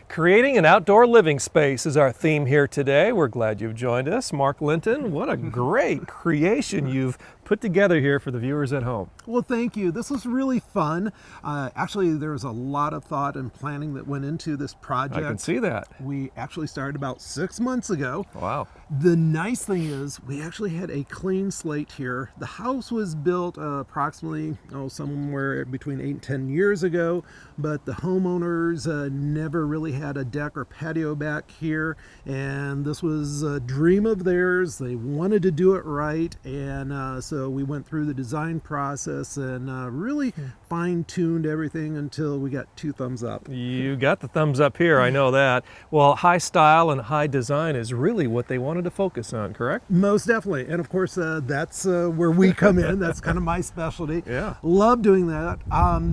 Creating an outdoor living space is our theme here today. We're glad you've joined us. Mark Linton, what a great creation you've put together here for the viewers at home. Well, thank you. This was really fun. Actually, there was a lot of thought and planning that went into this project. I can see that. We actually started about 6 months ago. Wow. The nice thing is we actually had a clean slate here. The house was built approximately, somewhere between 8 and 10 years ago, but the homeowners never really had a deck or patio back here, and this was a dream of theirs. They wanted to do it right, and so we went through the design process and really fine-tuned everything until we got 2 thumbs up. You got the thumbs up here, I know that. Well, high style and high design is really what they wanted to focus on, correct? Most definitely, and of course that's where we come in. That's kind of my specialty. Yeah. Love doing that.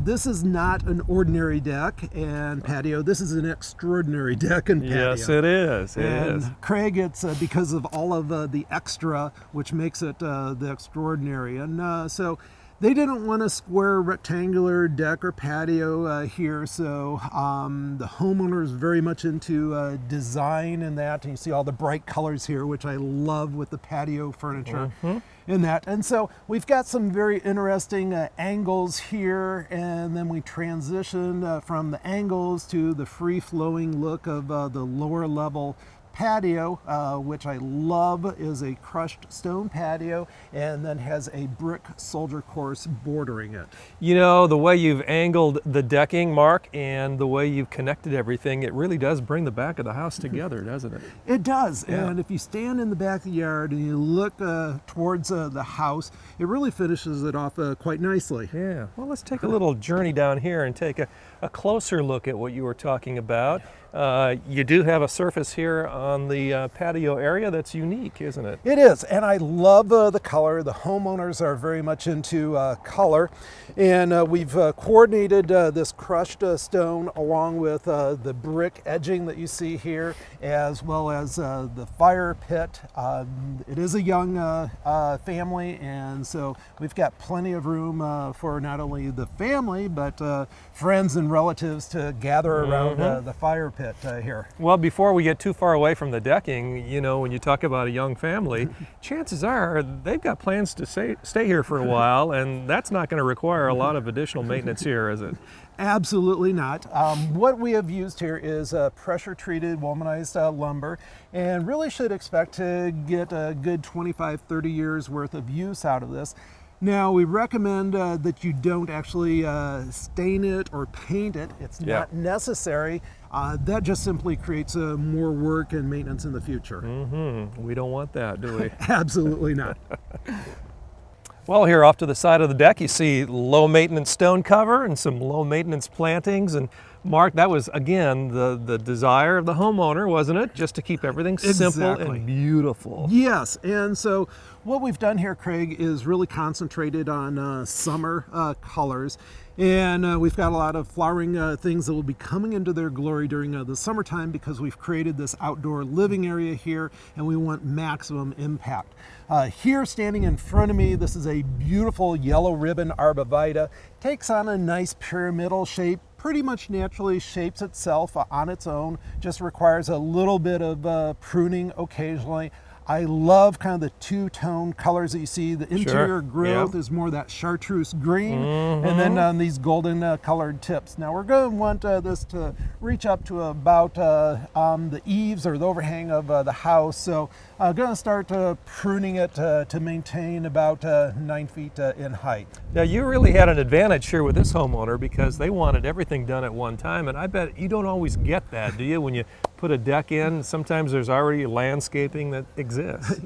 This is not an ordinary deck and patio. This is an extraordinary deck and patio. Yes, it is. It and is. Craig, it's because of all of the extra, which makes it the extraordinary. And so they didn't want a square rectangular deck or patio here, so the homeowner is very much into design and that, and you see all the bright colors here, which I love with the patio furniture in that. And so we've got some very interesting angles here, and then we transition from the angles to the free-flowing look of the lower level patio, which I love, is a crushed stone patio and then has a brick soldier course bordering it. You know, the way you've angled the decking, Mark, and the way you've connected everything, it really does bring the back of the house together, doesn't it? It does. Yeah. And if you stand in the back of the yard and you look towards the house, it really finishes it off quite nicely. Yeah. Well, let's take a little journey down here and take a closer look at what you were talking about. You do have a surface here on the patio area that's unique, isn't it? It is, and I love the color. The homeowners are very much into color, and we've coordinated this crushed stone along with the brick edging that you see here, as well as the fire pit. It is a young family, and so we've got plenty of room for not only the family, but friends and relatives to gather around the fire pit here. Well, before we get too far away from the decking, you know, when you talk about a young family, chances are they've got plans to stay here for a while, and that's not going to require a lot of additional maintenance here, is it? Absolutely not. What we have used here is pressure-treated womanized lumber, and really should expect to get a good 25-30 years worth of use out of this. Now, we recommend that you don't actually stain it or paint it. It's not necessary. That just simply creates more work and maintenance in the future. We don't want that, do we? Absolutely not. Well, here off to the side of the deck, you see low maintenance stone cover and some low maintenance plantings. And Mark, that was, again, the desire of the homeowner, wasn't it? Just to keep everything simple and beautiful. Yes, and so what we've done here, Craig, is really concentrated on summer colors. And we've got a lot of flowering things that will be coming into their glory during the summertime, because we've created this outdoor living area here and we want maximum impact. Here, standing in front of me, this is a beautiful yellow ribbon arborvitae. Takes on a nice pyramidal shape, pretty much naturally shapes itself on its own, just requires a little bit of pruning occasionally. I love kind of the two-tone colors that you see. The interior growth is more that chartreuse green, and then these golden colored tips. Now we're going to want this to reach up to about the eaves or the overhang of the house. So I'm going to start pruning it to maintain about 9 feet in height. Now, you really had an advantage here with this homeowner because they wanted everything done at one time, and I bet you don't always get that, do you? When you put a deck in, sometimes there's already landscaping that exists.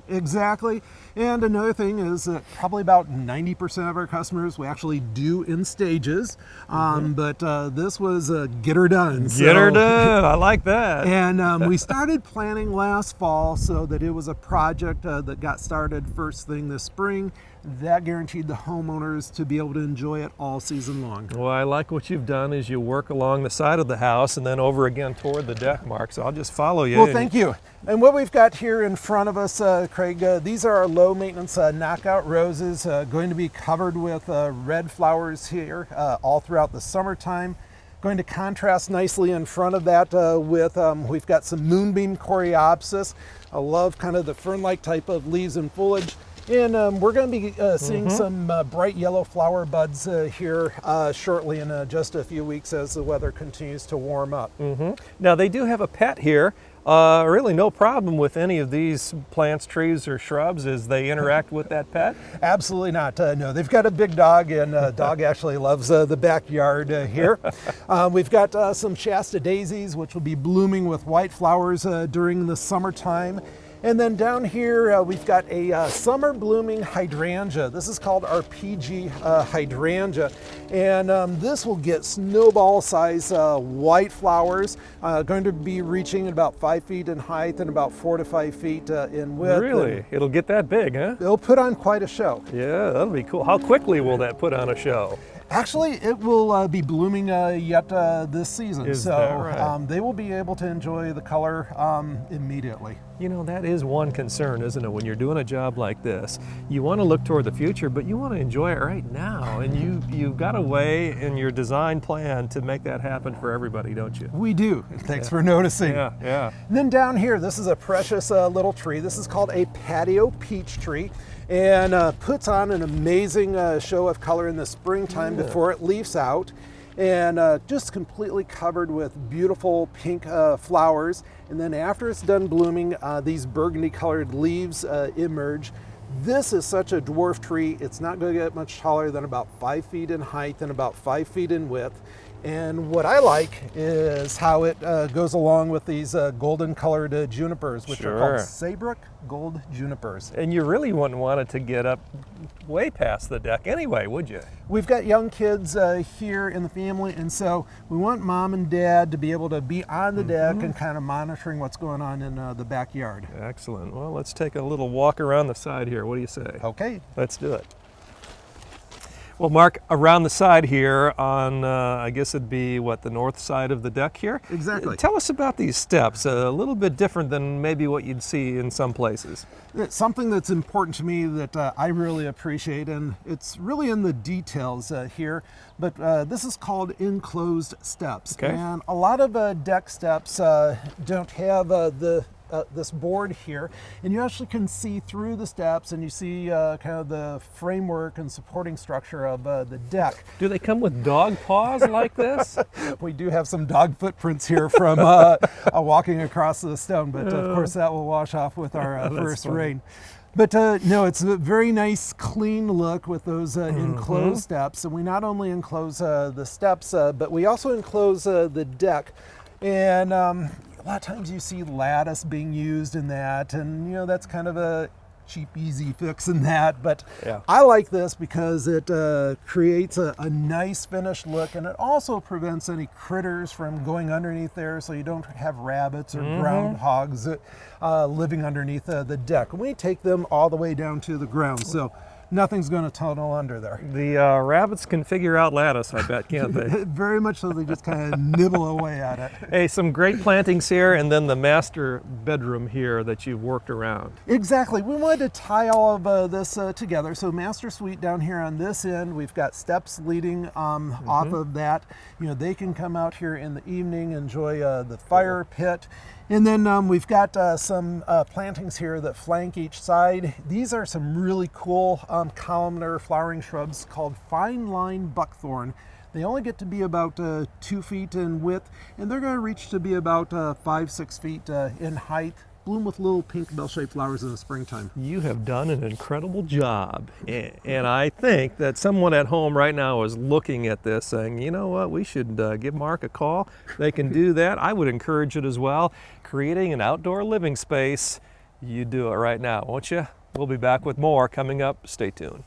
Exactly. And another thing is that probably about 90% of our customers we actually do in stages, but this was get her done. Get her done, I like that. And we started planning last fall so that it was a project that got started first thing this spring. That guaranteed the homeowners to be able to enjoy it all season long. Well, I like what you've done is you work along the side of the house and then over again toward the deck, Mark, so I'll just follow you. Well, thank you. And what we've got here in front of us, Craig, these are our low maintenance knockout roses, going to be covered with red flowers here all throughout the summertime. Going to contrast nicely in front of that with, we've got some moonbeam coreopsis. I love kind of the fern-like type of leaves and foliage. And we're going to be seeing some bright yellow flower buds here shortly in just a few weeks as the weather continues to warm up. Now they do have a pet here. Really no problem with any of these plants, trees, or shrubs as they interact with that pet? Absolutely not. No, they've got a big dog, and dog actually loves the backyard here. We've got some Shasta daisies, which will be blooming with white flowers during the summertime. And then down here, we've got a summer blooming hydrangea. This is called our PG hydrangea. And this will get snowball size white flowers, going to be reaching about 5 feet in height and about 4 to 5 feet in width. Really? It'll get that big, huh? It'll put on quite a show. Yeah, that'll be cool. How quickly will that put on a show? Actually, it will be blooming yet this season. Is so that right? they will be able to enjoy the color immediately. You know, that is one concern, isn't it? When you're doing a job like this, you want to look toward the future, but you want to enjoy it right now. And you've got a way in your design plan to make that happen for everybody, don't you? We do. Thanks for noticing. Yeah, yeah. And then down here, this is a precious little tree. This is called a patio peach tree, and puts on an amazing show of color in the springtime before it leaves out, and just completely covered with beautiful pink flowers. And then after it's done blooming, these burgundy colored leaves emerge. This is such a dwarf tree. It's not going to get much taller than about 5 feet in height and about 5 feet in width. And what I like is how it goes along with these golden colored junipers, which are called Saybrook gold junipers. And you really wouldn't want it to get up way past the deck anyway, would you? We've got young kids here in the family, and so we want mom and dad to be able to be on the deck and kind of monitoring what's going on in the backyard. Excellent. Well, let's take a little walk around the side here. What do you say? Okay. Let's do it. Well, Mark, around the side here on, I guess it'd be, what, the north side of the deck here? Exactly. Tell us about these steps, a little bit different than maybe what you'd see in some places. It's something that's important to me that I really appreciate, and it's really in the details here, but this is called enclosed steps. Okay. And a lot of deck steps don't have this board here, and you actually can see through the steps, and you see kind of the framework and supporting structure of the deck. Do they come with dog paws like this? We do have some dog footprints here from walking across the stone, but of course that will wash off with our first rain. But no, it's a very nice, clean look with those enclosed steps. And we not only enclose the steps, but we also enclose the deck. And a lot of times you see lattice being used in that, and you know, that's kind of a cheap, easy fix in that. But Yeah. I like this because it creates a nice finished look, and it also prevents any critters from going underneath there, so you don't have rabbits or groundhogs living underneath the deck. We take them all the way down to the ground, so nothing's going to tunnel under there. The rabbits can figure out lattice, I bet, can't they? Very much so. They just kind of nibble away at it. Hey, some great plantings here, and then the master bedroom here that you've worked around. Exactly. We wanted to tie all of this together. So master suite down here on this end, we've got steps leading off of that. You know, they can come out here in the evening, enjoy the fire pit. And then we've got some plantings here that flank each side. These are some really cool columnar flowering shrubs called fine line buckthorn. They only get to be about 2 feet in width, and they're going to reach to be about 5-6 feet in height. Bloom with little pink bell-shaped flowers in the springtime. You have done an incredible job, and I think that someone at home right now is looking at this saying, you know what, we should give Mark a call. They can do that. I would encourage it as well. Creating an outdoor living space, you do it right now, won't you? We'll be back with more coming up. Stay tuned.